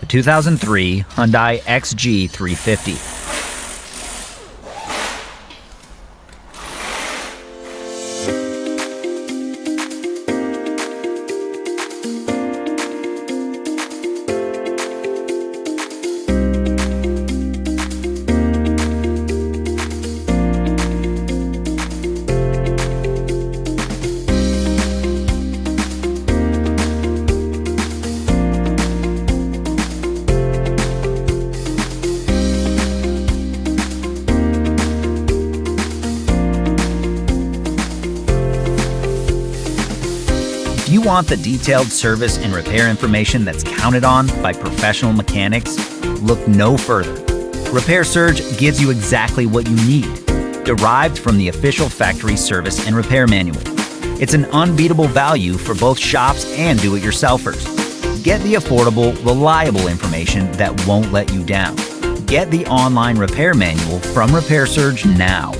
2003 Hyundai XG350. Do you want the detailed service and repair information that's counted on by professional mechanics? Look no further. Repair Surge gives you exactly what you need, derived from the official factory service and repair manual. It's an unbeatable value for both shops and do-it-yourselfers. Get the affordable, reliable information that won't let you down. Get the online repair manual from Repair Surge now.